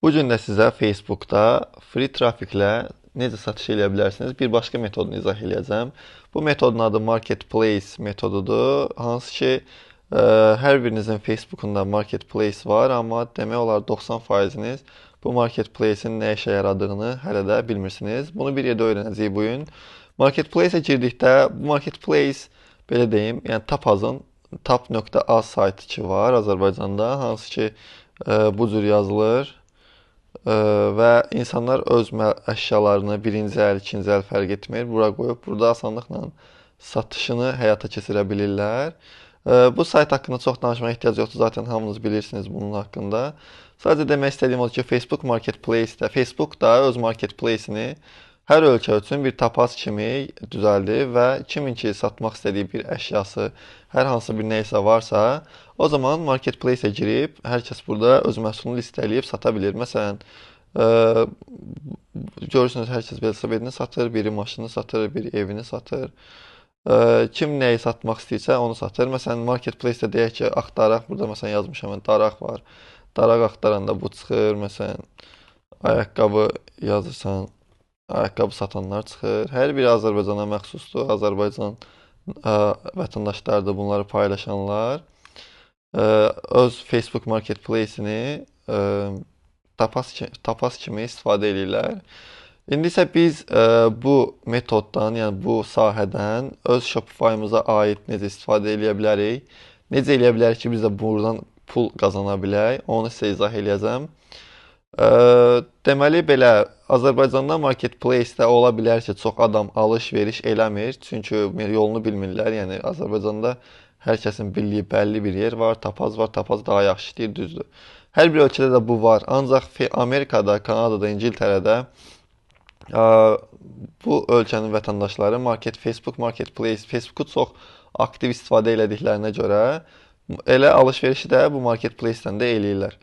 Bu gün də sizə Facebookda free trafiklə necə satış edə bilərsiniz bir başqa metodunu izah edəcəm. Bu metodun adı Marketplace metodudur. Hansı ki, hər birinizin Facebookunda Marketplace var, amma demək olar 90%-iniz bu Marketplace-in nə işə yaradığını hələ də bilmirsiniz. Bunu bir yerdə öyrənəcəyik bu gün. Marketplace-ə girdikdə bu Marketplace belə deyim, yəni Tapazın tap.az saytı ki var Azərbaycanda, hansı ki bu cür yazılır. Və insanlar öz əşyalarını birinci əl, ikinci əl fərq etmir, bura qoyub burada asanlıqla satışını həyata keçirə bilirlər. Bu sayt haqqında çox danışmağa ehtiyac yoxdur, zaten hamınız bilirsiniz bunun haqqında. Sadəcə demək istədiyim odur ki, Facebook Marketplace-də, Facebook da öz Marketplace-ini hər ölkə üçün bir tapaz kimi düzəldir və kimin ki satmaq istədiyi bir əşyası, hər hansı bir nəysə varsa, o zaman Marketplace-ə girib hər kəs burada öz məhsulunu listələyib sata bilir. Məsələn, görürsünüz hər kəs velosipedini satır, biri maşını satır, biri evini satır. Kim nəyi satmaq istəyirsə onu satır. Məsələn, Marketplace-də deyək ki, axtaraq, burada məsələn yazmışam, daraq var. Daraq axtaranda bu çıxır. Məsələn, ayaqqabı yazırsan, ayaqqabı satanlar çıxır. Hər biri Azərbaycana məxsusdur. Azərbaycan vətəndaşları da bunları paylaşanlar öz Facebook Marketplace-ini tapaz kimi istifadə edirlər. İndi isə biz bu metoddan, yəni bu sahədən öz Shopify-mıza aid necə istifadə edə bilərik? Necə edə bilərik ki, biz də buradan pul qazana bilək? Onu sizə izah edəcəm. Deməli belə Azərbaycanda Marketplace-də ola bilər ki, çox adam alış-veriş eləmir, çünki yolunu bilmirlər. Yəni Azərbaycanda hər kəsin bildiyi bəlli bir yer var, tapaz var, tapaz daha yaxşı işləyir, düzdür. Hər bir ölkədə də bu var. Ancaq Amerikada, Kanadada, İngiltərədə bu ölkənin vətəndaşları Facebook Marketplace, Facebooku çox aktiv istifadə elədiklərinə görə elə alış-verişi də bu Marketplace-dən də eləyirlər.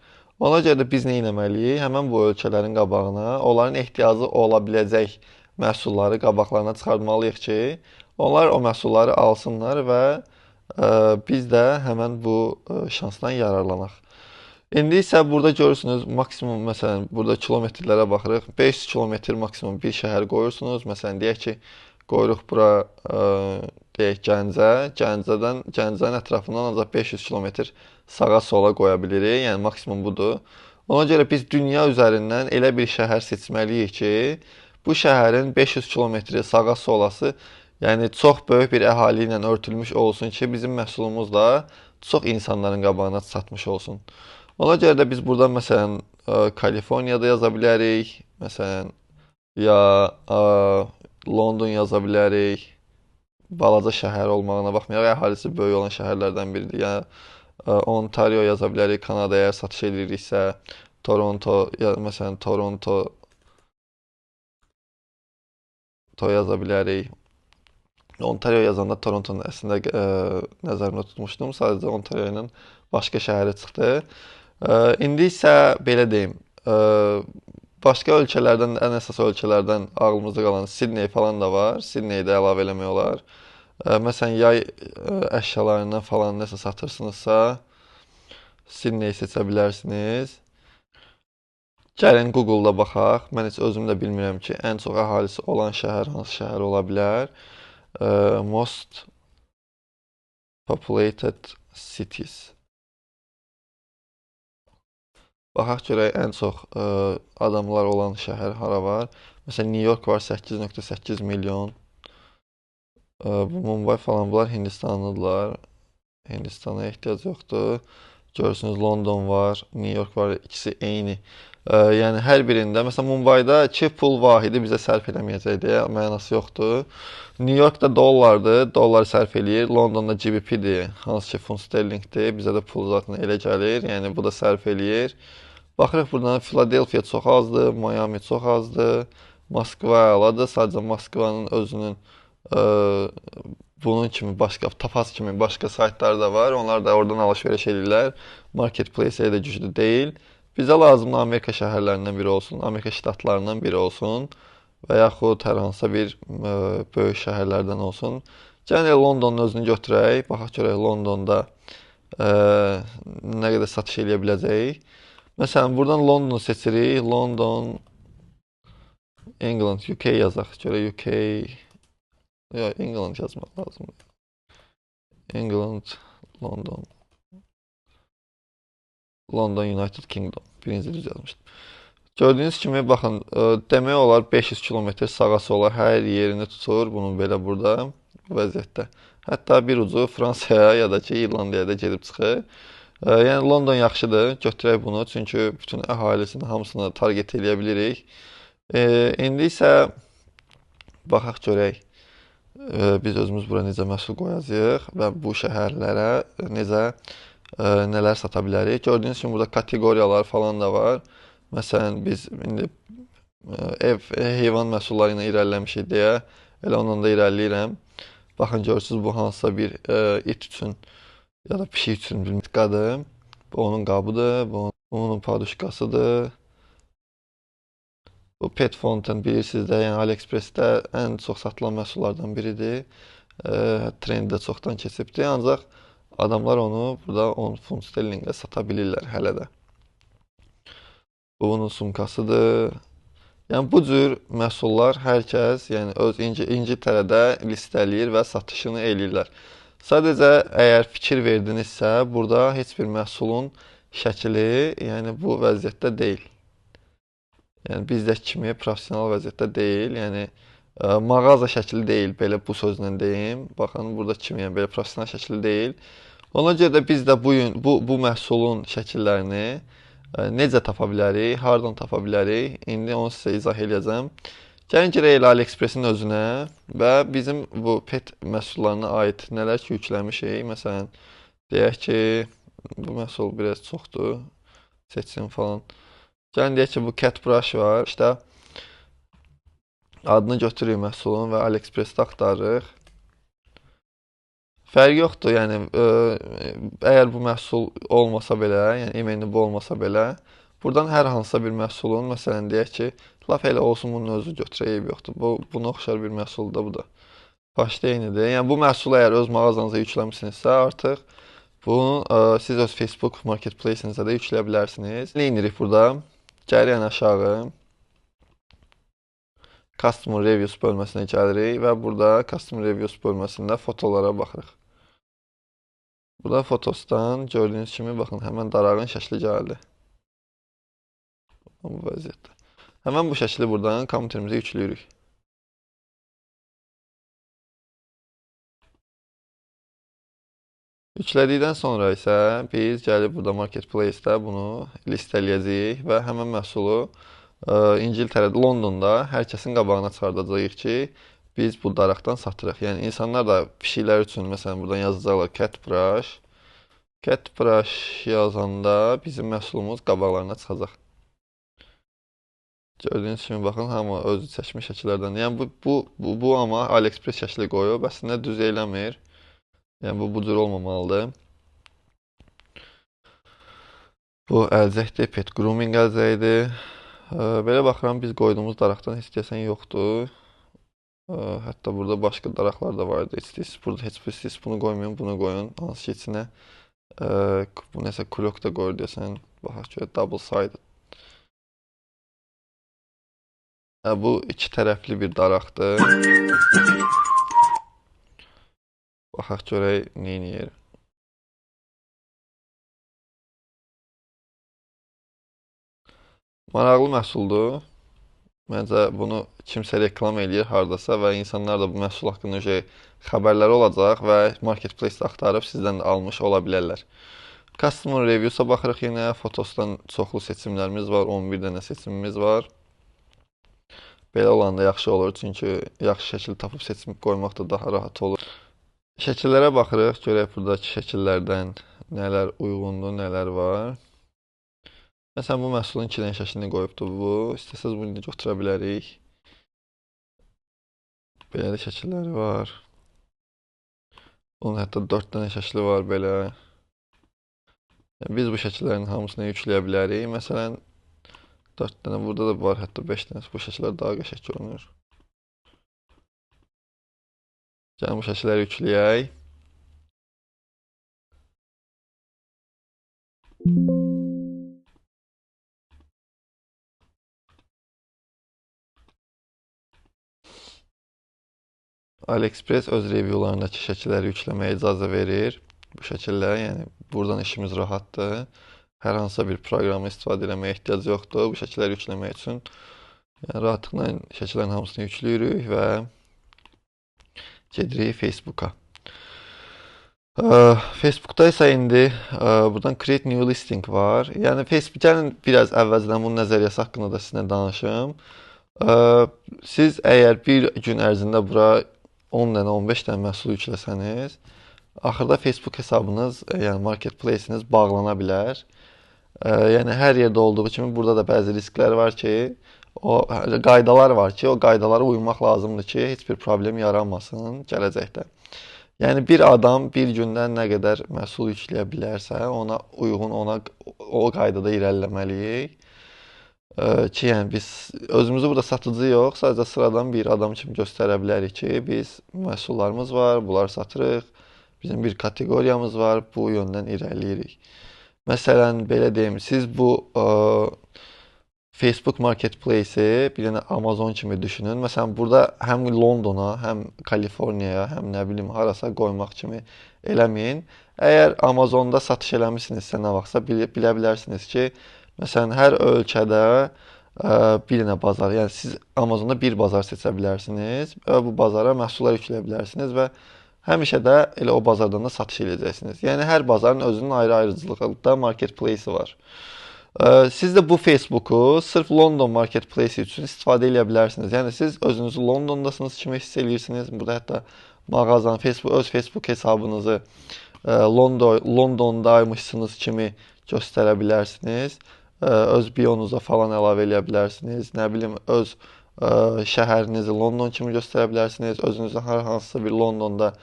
Ona görə də biz nə etməliyik? Həmən bu ölkələrin qabağına, onların ehtiyacı ola biləcək məhsulları qabaqlarına çıxartmalıyıq ki, onlar o məhsulları alsınlar və biz də həmən bu şansdan yararlanaq. İndi isə burada görürsünüz, maksimum, məsələn, burada kilometrlərə baxırıq. 500 kilometr maksimum bir şəhər qoyursunuz. Məsələn, deyək ki, qoyuruq bura, deyək Gəncə. Gəncənin ətrafından ancaq 500 kilometr sağa-sola qoya bilirik. Yəni, maksimum budur. Ona görə biz dünya üzərindən elə bir şəhər seçməliyik ki, bu şəhərin 500 kilometri sağa-solası, yəni çox böyük bir əhali ilə örtülmüş olsun ki, bizim məhsulumuz da çox insanların qabağına çatmış olsun. Ona görə də biz burada məsələn Kaliforniyada yaza bilərik, məsələn ya London yaza bilərik. Balaca şəhər olmağına baxmayaraq əhalisi böyük olan şəhərlərdən biridir. Yəni Ontario yaza bilərik, Kanadaya satış ediriksə, Toronto, məsələn Toronto yaza bilərik. Ontario yazanda Torontonun əslində nəzərimdə tutmuşdum. Sadəcə Ontario ilə başqa şəhəri çıxdı. İndi isə belə deyim, başqa ölkələrdən, ən əsas ölkələrdən ağlımızda qalan Sydney falan da var. Sydney'i də əlavə eləmək olar. Məsələn, yay əşyalarından falan nəsə satırsınızsa, Sydney'i seçə bilərsiniz. Gəlin Google-da baxaq. Mən heç özüm də bilmirəm ki, ən çox əhalisi olan şəhər hansı şəhər ola bilər. Most populated cities. Baxaq görək ən çox adamlar olan şəhər hara var. Məsələn, New York var 8.8 milyon. Mumbai falan bunlar Hindistanlıdırlar. Hindistana ehtiyac yoxdur. Görürsünüz London var, New York var, ikisi eyni. Yəni hər birində, məsələn Mumbai'da 2 pul vahidi bizə sərf eləməyəcək deyə mənası yoxdur. New York'da dollardır, dollar sərf eləyir. Londonda GBP-dir, hansı ki funt sterlingdir. Bizə də pul zaten elə gəlir, yəni bu da sərf eləyir. Baxırıq buradan Philadelphia çox azdır, Miami çox azdır. Moskva əladır, sadəcə Moskvanın özünün bunun kimi başqa, tapaz kimi başqa saytları da var. Onlar da oradan alış-veriş edirlər. Marketplace-ə də güclü deyil. Bizə lazımlı Amerika şəhərlərindən biri olsun, Amerika ştatlarından biri olsun və yaxud hər hansısa bir böyük şəhərlərdən olsun. Gəlin Londonun özünü götürək, baxaq görək Londonda nə qədər satış edə biləcəyik. Məsələn, buradan Londonu seçirik. London, England, UK yazaq. Görə UK, ya England yazmaq lazımdır. England, London, London, United Kingdom. Birinci düz yazmışdım. Gördüyünüz kimi, baxın, demək olar 500 kilometr sağa sola hər yerini tutur bunun belə burada bu vəziyyətdə. Hətta bir ucu Fransaya ya da ki İrlandiyaya da gedib çıxır. Yəni London yaxşıdır, götürək bunu, çünki bütün əhalisinin hamısını target eləyə bilirik. İndi isə baxaq görək biz özümüz bura necə məhsul qoyacağıq və bu şəhərlərə necə nələr sata bilərik. Gördüyünüz kimi burada kateqoriyalar falan da var. Məsələn, biz indi heyvan məhsulları ilə irəliləmişik deyə elə onunla da irəliləyirəm. Baxın, görürsünüz bu hansısa bir it üçün ya da pişik üçün bir qadır. Bu onun qabıdır, bu onun paduşkasıdır. Bu Pet Fountain bilirsiniz də, yəni AliExpress-də ən çox satılan məhsullardan biridir. Trendi də çoxdan keçibdir, ancaq adamlar onu burada 10 funt sterlinqə sata bilirlər hələ də. Bu bunun sumkasıdır. Yəni bu cür məhsullar hər kəs, yəni öz İngiltərədə listələyir və satışını eləyirlər. Sadəcə əgər fikir verdinizsə, burada heç bir məhsulun şəkli, yəni bu vəziyyətdə deyil. Yəni bizdəki kimi professional vəziyyətdə deyil. Yəni mağaza şəkli deyil, belə bu sözlə deyim. Baxın, burada kimi, yəni belə professional şəkli deyil. Ona görə də biz də bu məhsulun şəkillərini necə tapa bilərik, hardan tapa bilərik? İndi onu sizə izah eləyəcəm. Gəlin girək elə AliExpress-in özünə və bizim bu pet məhsullarına aid nələr ki yükləmişik. Məsələn, deyək ki, bu məhsul biraz çoxdur, seçsin falan. Gəlin deyək ki, bu cat brush var. İşte adını götürürük məhsulun və AliExpress-də axtarırıq. Fərqi yoxdur, yəni əgər bu məhsul olmasa belə, yəni emaili bu olmasa belə, buradan hər hansısa bir məhsulun, məsələn deyək ki, lap elə olsun bunun özü götürək, eyb yoxdur. Buna oxşar bir məhsul da bu da. Başda eynidir. Yəni bu məhsulu əgər öz mağazanıza yükləmisinizsə, artıq bunu siz öz Facebook Marketplace-inizə də yükləyə bilərsiniz. Nə edirik burada? Gəlirik ən aşağı. Customer Reviews bölməsinə gəlirik və burada Customer Reviews bölməsində fotolara baxırıq. Burada fotosdan gördüyünüz kimi, baxın, həmən darağın şəkli gəldi. Bu vəziyyətdə. Həmən bu şəkli buradan kompüterimizə yükləyirik. Yüklədikdən sonra isə biz gəlib burada Marketplace-də bunu listələyəcəyik və həmən məhsulu İngiltərədə, Londonda hər kəsin qabağına çıxardacağıq ki, biz bu daraqdan satırıq. Yəni insanlar da pişiklər üçün, məsələn, buradan yazacaqlar cat brush. Cat brush yazanda bizim məhsulumuz qabaqlarına çıxacaq. Gördüyünüz kimi, baxın, hamı özü çəkmiş şəkillərdən. Yəni bu amma AliExpress şəkli qoyub, əslində düz eləmir. Yəni bu cür olmamalıdır. Bu əlcəkdir, pet grooming əlcəyidir. Belə baxıram, biz qoyduğumuz daraqdan heç deyəsən yoxdur. Hətta burada başqa daraqlar da var idi. İstəyirsiniz, burada heç bir bunu qoymayın, bunu qoyun. Hansı ki, içinə bu nəsə kulok da qoyur deyəsən. Baxaq ki, double sided. Bu iki tərəfli bir daraqdır. Baxaq görək neyniyir. Maraqlı məhsuldur. Məncə bunu kimsə reklam eləyir hardasa və insanlar da bu məhsul haqqında xəbərləri olacaq və Marketplace-də axtarıb sizdən də almış ola bilərlər. Customer Reviews-a baxırıq yenə. Fotosdan çoxlu seçimlərimiz var. 11 dənə seçimimiz var. Belə olanda yaxşı olur, çünki yaxşı şəkil tapıb seçim qoymaq da daha rahat olur. Şəkillərə baxırıq. Görək buradakı şəkillərdən nələr uyğundur, nələr var. Məsələn, bu məhsulun 2 dənə şəklini qoyubdur bu. İstəsəz bunu da götürə bilərik. Belə də şəkilləri var. Bunun hətta 4 dənə şəkli var belə. Biz bu şəkillərin hamısını yükləyə bilərik. Məsələn, 4 dənə burada da var, hətta 5 dənəsi. Bu şəkillər daha qəşəng görünür. Gəlin bu şəkilləri yükləyək. AliExpress öz reviewlarındakı şəkilləri yükləməyə icazə verir. Bu şəkildə, yəni buradan işimiz rahatdır. Hər hansısa bir proqramı istifadə etməyə ehtiyac yoxdur. Bu şəkilləri yükləmək üçün yəni rahatlıqla şəkillərin hamısını yükləyirik və gedirik Facebooka. Facebookda isə indi buradan Create New Listing var. Yəni Facebook, gəlin biraz əvvəlcədən bunun nəzəriyyəsi haqqında da sizinlə danışım. Siz əgər bir gün ərzində bura 10 dənə, 15 dənə məhsul yükləsəniz, axırda Facebook hesabınız, yəni marketplace-iniz bağlana bilər. Yəni hər yerdə olduğu kimi burada da bəzi risklər var ki, o qaydalar var ki, o qaydalara uymaq lazımdır ki, heç bir problem yaranmasın gələcəkdə. Yəni bir adam bir gündə nə qədər məhsul yükləyə bilərsə, ona uyğun, o qaydada irəliləməliyik. Ki, yəni biz özümüzü burada satıcı yox, sadəcə sıradan bir adam kimi göstərə bilərik ki, biz məhsullarımız var, bunları satırıq. Bizim bir kateqoriyamız var, bu yöndən irəliləyirik. Məsələn, belə deyim, siz bu Facebook Marketplace-i bir dənə Amazon kimi düşünün. Məsələn, burada həm Londona, həm Kaliforniyaya, həm nə bilim harasa qoymaq kimi eləməyin. Əgər Amazonda satış eləmisinizsə nə vaxtsa bilə bilərsiniz ki, məsələn, hər ölkədə bir dənə bazar, yəni siz Amazonda bir bazar seçə bilərsiniz və bu bazara məhsullar yükləyə bilərsiniz və həmişə də elə o bazardan da satış edəcəksiniz. Yəni hər bazarın özünün ayrı-ayrıcılıqda marketplace-i var. Siz də bu Facebooku sırf London Marketplace üçün istifadə edə bilərsiniz. Yəni siz özünüzü Londondasınız kimi hiss edirsiniz. Burada hətta mağazanın öz Facebook hesabınızı Londondaymışsınız kimi göstərə bilərsiniz. Öz bionuza falan əlavə edə bilərsiniz. Nə bilim, öz şəhərinizi London kimi göstərə bilərsiniz. Özünüzü hər hansısa bir Londonda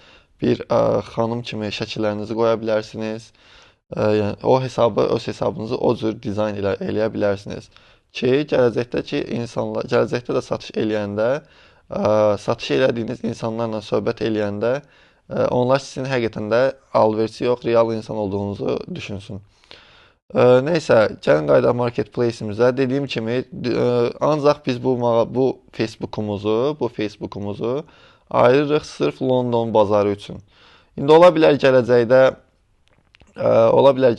bir xanım kimi şəkillərinizi qoya bilərsiniz. Yəni o hesabı, öz hesabınızı o cür dizayn eləyə bilərsiniz ki, gələcəkdə də satış eləyəndə, satış elədiyiniz insanlarla söhbət eləyəndə onlar sizin həqiqətən də alverçi yox, real insan olduğunuzu düşünsün. Nəysə, gəlin qayıdaq marketplace-imizə. Dediyim kimi, ancaq biz bu Facebookumuzu ayırırıq sırf London bazarı üçün. İndi ola bilər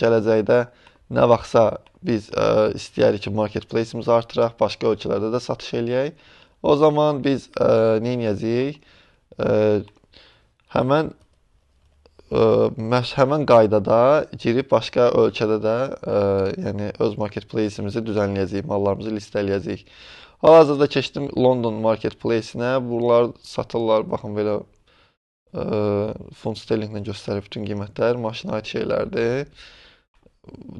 gələcəkdə nə vaxtsa biz istəyərik ki, marketplace-imizi artıraq, başqa ölkələrdə də satış eləyək. O zaman biz nə edəcəyik? Həmən qaydada girib başqa ölkədə də yəni öz marketplace-imizi düzənləyəcəyik, mallarımızı listələyəcəyik. Hal-hazırda keçdim London marketplace-inə. Buralar satırlar, baxın belə funt sterlinqlə göstərir bütün qiymətlər, maşına aid şeylərdir.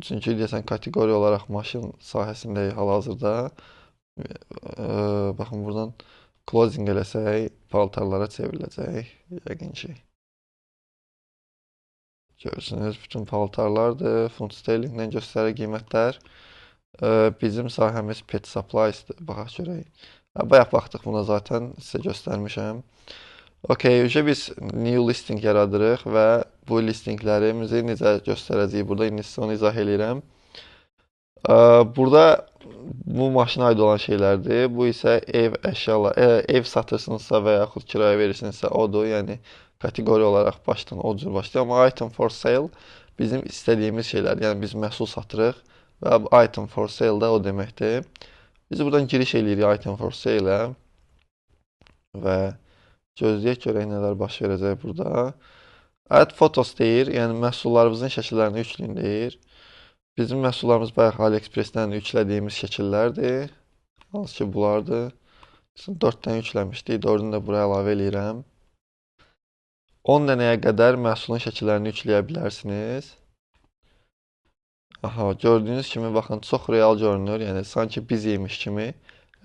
Çünki deyəsən kateqoriya olaraq maşın sahəsindəyik hal-hazırda. Baxın, buradan closing eləsək, paltarlara çevriləcək, yəqin ki. Görürsünüz, bütün paltarlardır, funt sterlinqlə göstərir qiymətlər. Bizim sahəmiz pet supplies-dir, baxaq görək. Bayaq baxdıq buna zaten, sizə göstərmişəm. Okey, biz new listing yaradırıq və bu listinglərimizi necə göstərəcəyik burada, indi sizə onu izah eləyirəm. Burada bu maşına aid olan şeylərdir. Bu isə ev satırsınızsa və yaxud kirayə verirsinizsə odur, yəni kateqoriya olaraq başdan o cür başlayır. Amma item for sale bizim istədiyimiz şeylər, yəni biz məhsul satırıq və item for sale da o deməkdir. Biz buradan giriş eləyirik item for sale-ə və gözləyək görək nələr baş verəcək burada. Add photos deyir, yəni məhsullarımızın şəkillərini yükləyin deyir. Bizim məhsullarımız bayaq AliExpress-dən yüklədiyimiz şəkillərdir. Hansı ki bulardır. 4 dənə yükləmişdik, 4-ünü də buraya əlavə eləyirəm. 10 dənəyə qədər məhsulun şəkillərini yükləyə bilərsiniz. Aha, gördüyünüz kimi baxın, çox real görünür, yəni sanki biz yemiş kimi.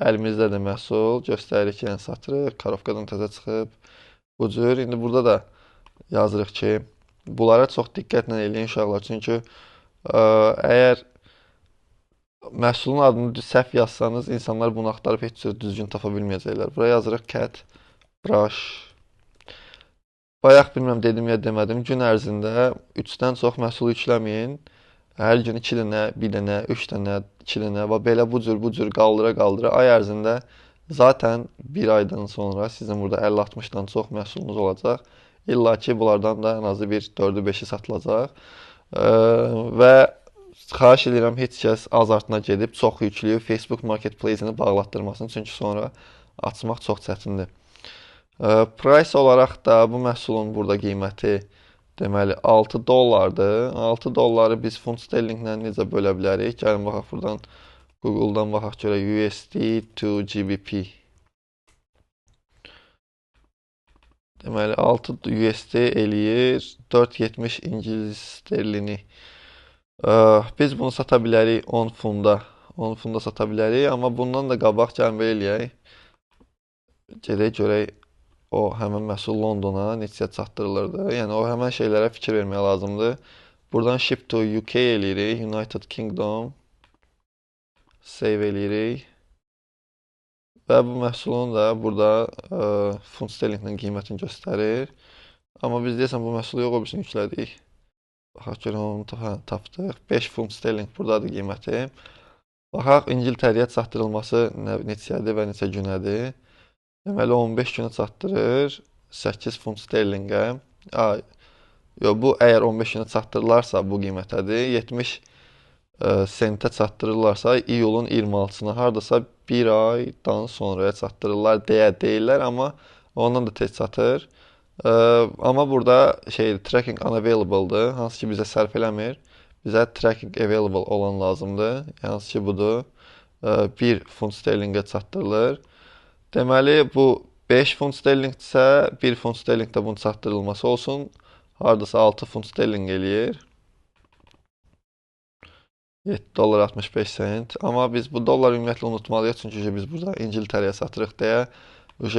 Əlimizdə də məhsul göstəririk ki, yəni satırıq, karovkadan təzə çıxıb. Bu cür. İndi burada da yazırıq ki, bunlara çox diqqətlə eləyin uşaqlar. Çünki əgər məhsulun adını səhv yazsanız, insanlar bunu axtarıb heç cür düzgün tapa bilməyəcəklər. Buraya yazırıq cat, brush. Bayaq bilməm dedim ya demədim, gün ərzində 3-dən çox məhsul yükləməyin. Hər gün 2 dənə, 1 dənə, 3 dənə, 2 dənə və belə bu cür qaldıra-qaldıra ay ərzində Zaten bir aydan sonra sizin burada 50-60'dan çox məhsulunuz olacaq. İlla ki bunlardan da en azı bir 4-ü 5-i satılacaq. Və xahiş edirəm heç kəs azartına gedib çox yüklü Facebook Marketplace-ini bağlatdırmasın, çünki sonra açmaq çox çətindir. Price olaraq da bu məhsulun burada qiyməti deməli 6 dollardır. 6 dolları biz funt sterlinqlə necə bölə bilərik? Gəlin baxaq buradan Google'dan baxaq görək USD to GBP. Deməli 6 USD eləyir 4.70 İngiliz sterlini. Biz bunu sata bilərik 10 funda. 10 funda sata bilərik, amma bundan da qabaq gəlin belə eləyək. Gedək görək o həmin məhsul Londona neçəyə çatdırılırdı. Yəni o həmin şeylərə fikir vermək lazımdır. Buradan ship to UK eləyirik, United Kingdom. Save eləyirik. Və bu məhsulun da burada funt sterlinqlə qiymətini göstərir. Amma biz deyəsən bu məhsulu yox, o birisini yüklədik. Baxaq görək onu tapdıq. 5 funt sterlinq buradadır qiyməti. Baxaq İngiltərəyə çatdırılması neçədir və neçə günədir. Deməli 15 günə çatdırır 8 funt sterlinqə. Yox, bu əgər 15 günə çatdırılarsa bu qiymətədir. 70 sentə çatdırırlarsa iyulun 26-sına hardasa bir aydan sonraya çatdırırlar deyə deyirlər, amma ondan da tez çatır. Amma burada tracking unavailable-dır, hansı ki bizə sərf eləmir. Bizə tracking available olan lazımdır, hansı ki budur. 1 funt sterlinqə çatdırılır. Deməli bu 5 funt sterlinqdirsə 1 funt sterlinqdə bunun çatdırılması olsun. Hardasa 6 funt sterlinq eləyir. 7 dollar 65 sent. Amma biz bu dollar ümumiyyətlə unutmalıyıq, çünki biz burada İngiltərəyə satırıq deyə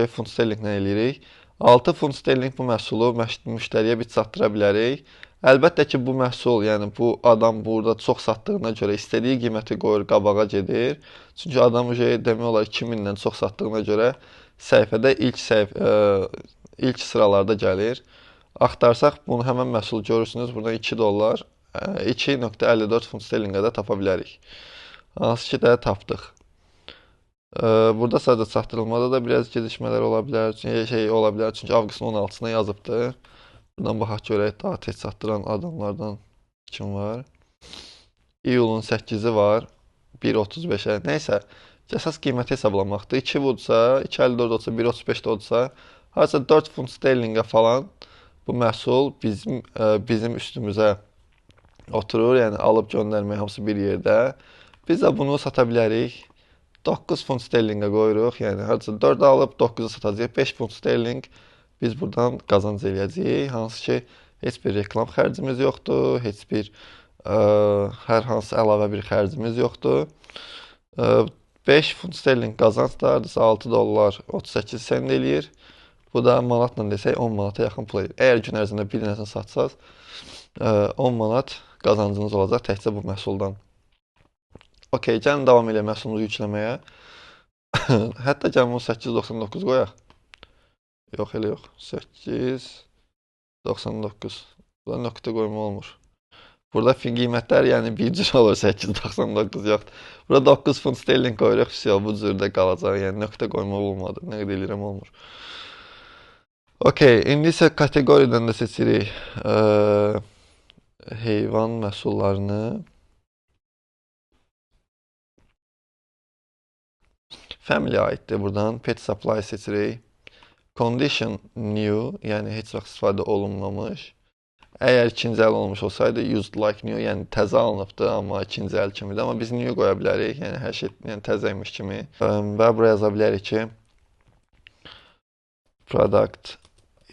funt sterlinqlə eləyirik. 6 funt sterlinq bu məhsulu müştəriyə biz çatdıra bilərik. Əlbəttə ki, bu məhsul, yəni bu adam burada çox satdığına görə istədiyi qiyməti qoyur, qabağa gedir. Çünki adam demək olar 2000-dən çox satdığına görə səhifədə ilk sıralarda gəlir. Axtarsaq bunu həmin məhsulu görürsünüz. Buradan 2 dollar 2.54 funt sterlinqə də tapa bilərik. Hansı ki də tapdıq. Burada sadəcə çatdırılmada da biraz gecikmələr ola bilər. Ola bilər, çünki avqustun 16-sına yazıbdır. Buradan baxaq görək daha tez çatdıran adamlardan kim var. İyulun 8-i var. 1.35-ə. Nəysə, əsas qiyməti hesablamaqdır. 2 vudsa, 2.54 olsa, 1.35 olsa, harca 4 funt sterlinqə falan bu məhsul bizim üstümüzə oturur. Yəni alıb göndərmək hamısı bir yerdə. Biz də bunu sata bilərik. 9 funt sterlinqə qoyuruq. Yəni harca 4 alıb 9-u satacağıq. 5 funt sterlinq biz buradan qazanc eləyəcəyik. Hansı ki heç bir reklam xərcimiz yoxdur, heç bir hər hansı əlavə bir xərcimiz yoxdur. 5 funt sterlinq qazanc da hardasa 6 dollar 38 sent eləyir. Bu da manatla desək 10 manata yaxın pul eləyir. Əgər gün ərzində bir dənəsini satsaz 10 manat qazancınız olacaq təkcə bu məhsuldan. Okey, gəlin davam edək məhsulumuzu yükləməyə. Hətta gəlin bunu 8.99 qoyaq. Yox, elə yox. 8.99. Burada nöqtə qoyma olmur. Burada qiymətlər yəni bir cür olur, 8.99 yoxdur. Burada 9 funt sterlinq qoyuruq, bu cürdə qalacaq. Yəni nöqtə qoyma olmadı. Nə qədər eləyirəm olmur. Okey, indi isə kateqoriyadan da seçirik heyvan məhsullarını. Family aiddir. Buradan pet supply seçirik. Condition new, yəni heç vaxt istifadə olunmamış. Əgər ikinci əl olmuş olsaydı used like new, yəni təzə alınıbdı, amma ikinci əl kimidir. Amma biz new qoya bilərik, yəni hər şey təzəymiş kimi. Və buraya yaza bilərik ki product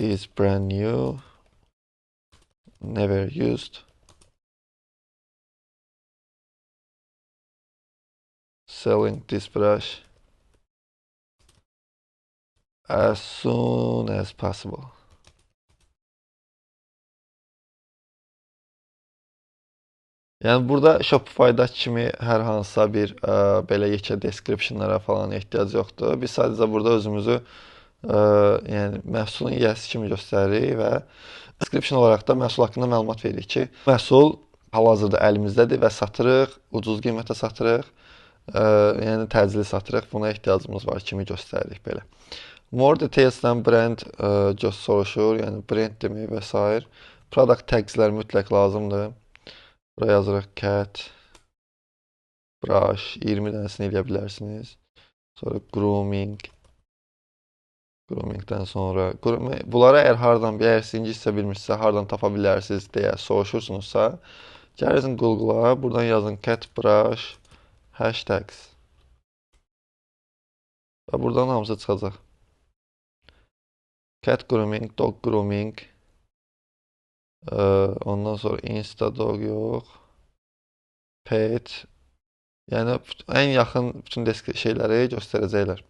is brand new, never used. Selling this brush as soon as possible. Yəni burada Shopify-dakı kimi hər hansısa bir belə yekə descriptionlara falan ehtiyac yoxdur. Biz sadəcə burada özümüzü yəni məhsulun yiyəsi kimi göstəririk və description olaraq da məhsul haqqında məlumat veririk ki, məhsul hal-hazırda əlimizdədir və satırıq, ucuz qiymətə satırıq. Yəni təcili satırıq. Buna ehtiyacımız var kimi göstəririk belə. More details'dan brand soruşur, yəni brand demək və s. Product tags'lər mütləq lazımdır. Buraya yazırıq cat, brush, 20 dənəsini eləyə bilərsiniz. Sonra grooming. Groomingdən sonra bunları əgər siz ingiliscə bilmirsinizsə, hardan tapa bilərsiniz deyə soruşursunuzsa, gəlirsiniz Google-a, buradan yazın cat brush hashtags. Və buradan hamısı çıxacaq. Cat grooming, dog grooming. Ondan sonra Insta dog yox. Pet. Yəni ən yaxın bütün şeyləri göstərəcəklər.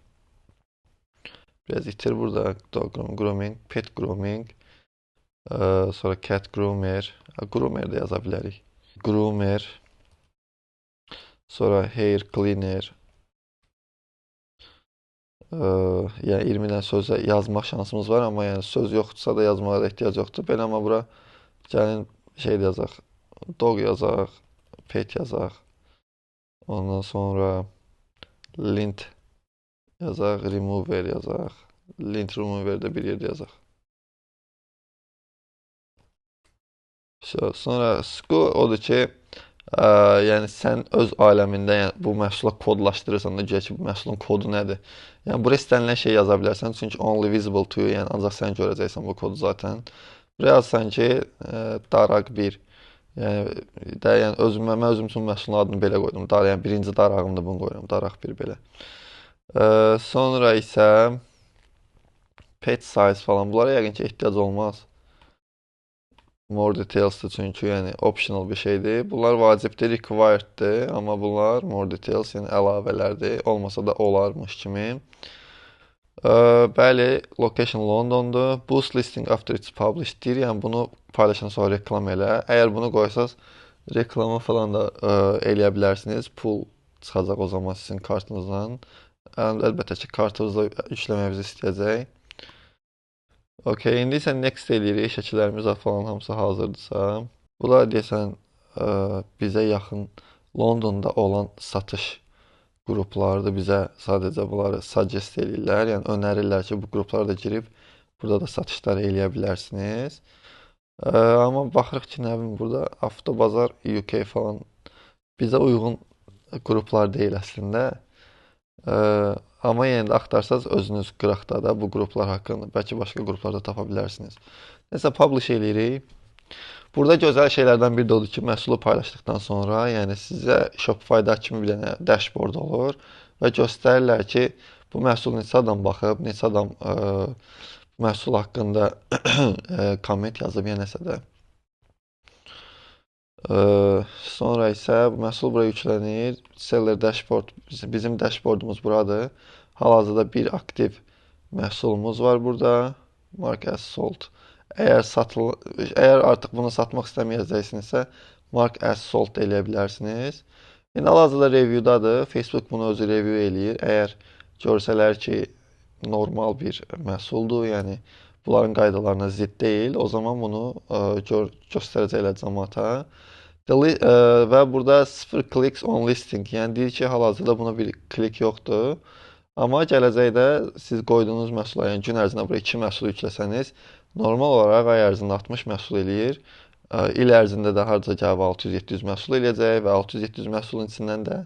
Biraz itir burada. Dog grooming, pet grooming. Sonra cat groomer. Groomer də yaza bilərik. Groomer. Sonra hair cleaner. Yəni 20 dənə sözə yazmaq şansımız var, amma yəni söz yoxdursa da yazmağa da ehtiyac yoxdur. Belə amma bura gəlin şey də yazaq. Dog yazaq, pet yazaq. Ondan sonra lint yazaq, remover yazaq. Lint remover də bir yerdə yazaq. Sonra sku odur ki, yəni sən öz aləmində yəni bu məhsula kodlaşdırırsan da, güya ki, bu məhsulun kodu nədir? Yəni buraya istənilən şey yaza bilərsən, çünki only visible to you, yəni ancaq sən görəcəksən bu kodu zaten. Buraya yazsan ki, daraq 1. Yəni mən özüm üçün məhsulun adını belə qoydum. Yəni birinci darağımda bunu qoyuram, daraq 1 belə. Sonra isə pet size falan, bunlara yəqin ki, ehtiyac olmaz. More details'dır çünki yəni optional bir şeydir. Bunlar vacibdir, required'dir, amma bunlar more details, yəni əlavələrdir. Olmasa da olarmış kimi. Bəli, location Londondur. Boost listing after it's published deyir. Yəni bunu paylaşan sonra reklam elə. Əgər bunu qoysaz reklamı falan da eləyə bilərsiniz. Pul çıxacaq o zaman sizin kartınızdan. Əlbəttə ki, kartınızda yükləməyinizi istəyəcək. Okay, indi isə next eləyirik. Şəkillərimiz falan hamısı hazırdırsa. Bunlar deyəsən bizə yaxın Londonda olan satış qruplardır. Bizə sadəcə bunları suggest eləyirlər. Yəni önərirlər ki, bu qruplara da girib burada da satışlar eləyə bilərsiniz. Amma baxırıq ki, nə bilim burada Avtobazar UK falan bizə uyğun qruplar deyil əslində. Amma yenə də axtarsaz özünüz qıraqda da bu qruplar haqqında bəlkə başqa qruplarda tapa bilərsiniz. Nəsə publish eləyirik. Burada gözəl şeylərdən biri də odur ki, məhsulu paylaşdıqdan sonra, yəni sizə Shopify-da kimi bir dənə dashboard olur və göstərirlər ki, bu məhsul neçə adam baxıb, neçə adam məhsul haqqında komment yazıb, yəni nəsə də. Sonra isə bu məhsul bura yüklənir. Seller dashboard, bizim dashboardumuz buradır. Hal-hazırda bir aktiv məhsulumuz var burada. Mark as sold. Əgər artıq bunu satmaq istəməyəcəksinizsə, mark as sold eləyə bilərsiniz. Yəni hal-hazırda reviewdadır. Facebook bunu özü review eləyir. Əgər görsələr ki, normal bir məhsuldur, yəni bunların qaydalarına zidd deyil, o zaman bunu göstərəcəklər cəmaata. Və burada 0 clicks on listing, yəni deyir ki, hal-hazırda buna bir klik yoxdur. Amma gələcəkdə siz qoyduğunuz məhsula, yəni gün ərzində buraya 2 məhsul yükləsəniz, normal olaraq ay ərzində 60 məhsul eləyir. İl ərzində də harca gəlib 600-700 məhsul eləyəcək və 600-700 məhsulun içindən də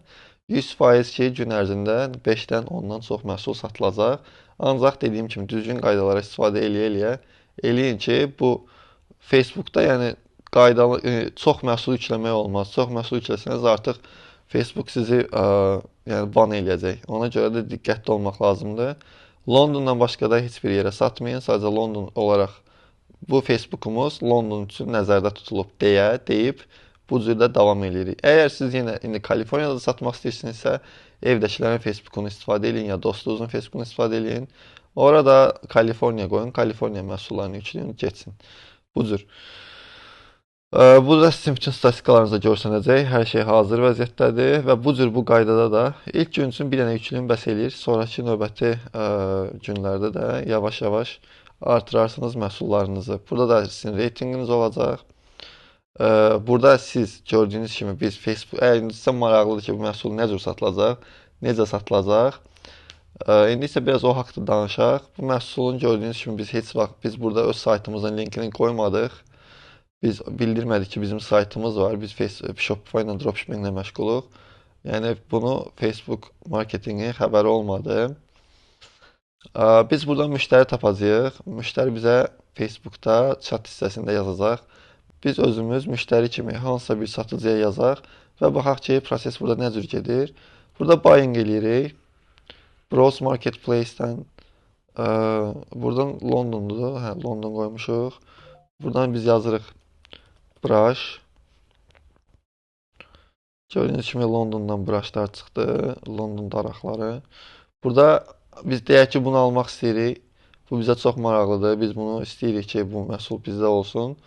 100% ki, gün ərzində 5-dən 10-dan çox məhsul satılacaq. Ancaq dediyim kimi düzgün qaydalara istifadə eləyin ki, bu Facebookda yəni qaydalı çox məhsul yükləmək olmaz. Çox məhsul yükləsəniz artıq Facebook sizi yəni ban eləyəcək. Ona görə də diqqətli olmaq lazımdır. Londondan başqa da heç bir yerə satmayın. Sadəcə London olaraq bu Facebookumuz London üçün nəzərdə tutulub deyib bu cürdə davam edirik. Əgər siz yenə indi Kaliforniyada satmaq istəyirsinizsə, evdəkilərin Facebookunu istifadə edin ya dostunuzun Facebookunu istifadə edin. Orada Kaliforniya qoyun, Kaliforniya məhsullarını yükləyin, keçsin. Bu cür. Burada sizin bütün statistikalarınızda görsənəcək. Hər şey hazır vəziyyətdədir və bu cür bu qaydada da ilk gün üçün bir dənə yükləyin bəs eləyir. Sonrakı növbəti günlərdə də yavaş-yavaş artırarsınız məhsullarınızı. Burada da sizin reytinqiniz olacaq. Burada siz gördüyünüz kimi biz Facebook, əgər sizə maraqlıdır ki, bu məhsul nə cür satılacaq, necə satılacaq, indi isə biraz o haqqda danışaq. Bu məhsulun gördüyünüz kimi biz heç vaxt biz burada öz saytımızın linkini qoymadıq. Biz bildirmədik ki, bizim saytımız var. Biz Shopify ilə dropshipping ilə məşğuluq. Yəni bunu Facebook marketinqin xəbəri olmadı. Biz buradan müştəri tapacağıq. Müştəri bizə Facebookda chat hissəsində yazacaq. Biz özümüz müştəri kimi hansısa bir satıcıya yazaq və baxaq ki, proses burada nə cür gedir. Burada buying eləyirik. Browse Marketplace-dən buradan Londondur. Hə, London qoymuşuq. Buradan biz yazırıq brush. Gördüyünüz kimi Londondan brushlar çıxdı. London daraqları. Burada biz deyək ki, bunu almaq istəyirik. Bu bizə çox maraqlıdır. Biz bunu istəyirik ki, bu məhsul bizdə olsun.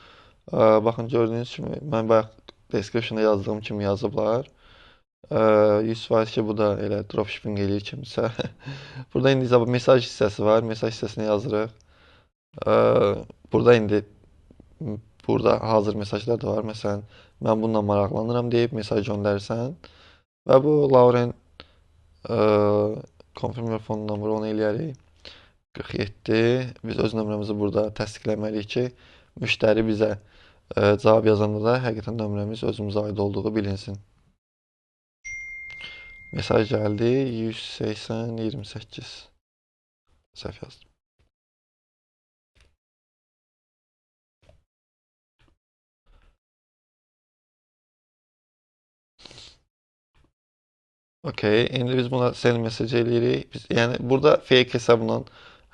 Baxın, gördüyünüz kimi, mən bayaq description-da yazdığım kimi yazıblar. 100% ki, bu da elə dropshipping eləyir kimisə. Burada indi mesaj hissəsi var. Mesaj hissəsinə yazırıq. Burada indi hazır mesajlar da var. Məsələn, mən bununla maraqlanıram deyib mesaj göndərirsən. Və bu Lauren confirm your phone number onu eləyərik. 47. Biz öz nömrəmizi burada təsdiqləməliyik ki, müştəri bizə cavab yazanda da həqiqətən nömrəmiz özümüzə aid olduğu bilinsin. Mesaj gəldi. 180-28. Səhv yazdım. Okey, indi biz buna send message eləyirik. Yəni burada fake hesabla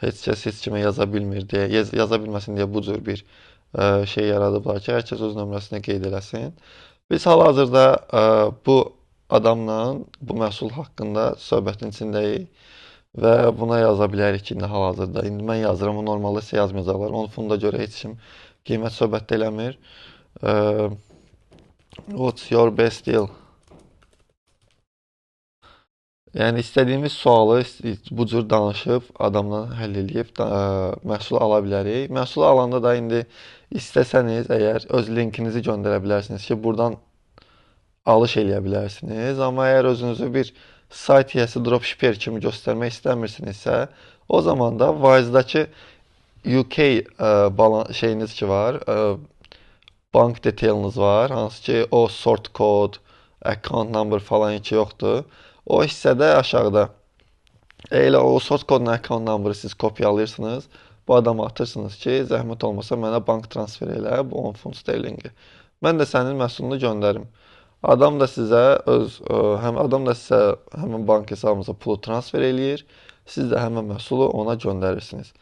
heç kəs heç kimə yaza bilmir deyə, yaza bilməsin deyə bu cür bir şey yaradıblar ki, hər kəs öz nömrəsini qeyd eləsin. Biz hal-hazırda bu adamla bu məhsul haqqında söhbətin içindəyik və buna yaza bilərik ki, indi hal-hazırda. İndi mən yazıram, o normalda sizə yazmayacaqlar. Onun fonuna görə heç kim qiymət söhbət eləmir. What's your best deal? Yəni istədiyimiz sualı bu cür danışıb adamla həll edib məhsulu ala bilərik. Məhsulu alanda da indi istəsəniz əgər öz linkinizi göndərə bilərsiniz ki, buradan alış eləyə bilərsiniz. Amma əgər özünüzü bir sayt yiyəsi dropshipper kimi göstərmək istəmirsinizsə, o zaman da Wise'dakı UK şeyiniz ki var, bank detailiniz var, hansı ki o sort code, account number falan ki yoxdur. O hissədə aşağıda elə o source code-un account number-ı siz kopyalayırsınız. Bu adama atırsınız ki, zəhmət olmasa mənə bank transfer elə bu 10 funt sterlingi. Mən də sənin məhsulunu göndərim. Adam da sizə həmin bank hesabınıza pulu transfer eləyir. Siz də həmin məhsulu ona göndərirsiniz.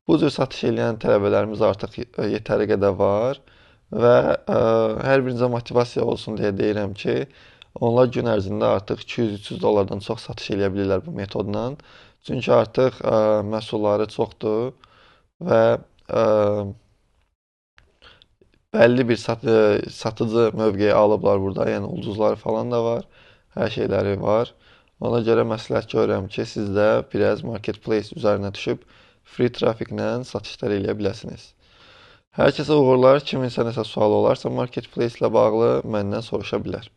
Bu cür satış eləyən tələbələrimiz artıq yetəri qədər var və hər birinizə motivasiya olsun deyə deyirəm ki, onlar gün ərzində artıq 200-300 dollardan çox satış eləyə bilirlər bu metodla. Çünki artıq məhsulları çoxdur və bəlli bir satıcı mövqeyi alıblar burada. Yəni ulduzları falan da var. Hər şeyləri var. Ona görə məsləhət görürəm ki, siz də biraz marketplace üzərinə düşüb free trafficlə satışlar eləyə biləsiniz. Hər kəsə uğurlar. Kiminsə nəsə sualı olarsa marketplace ilə bağlı məndən soruşa bilər.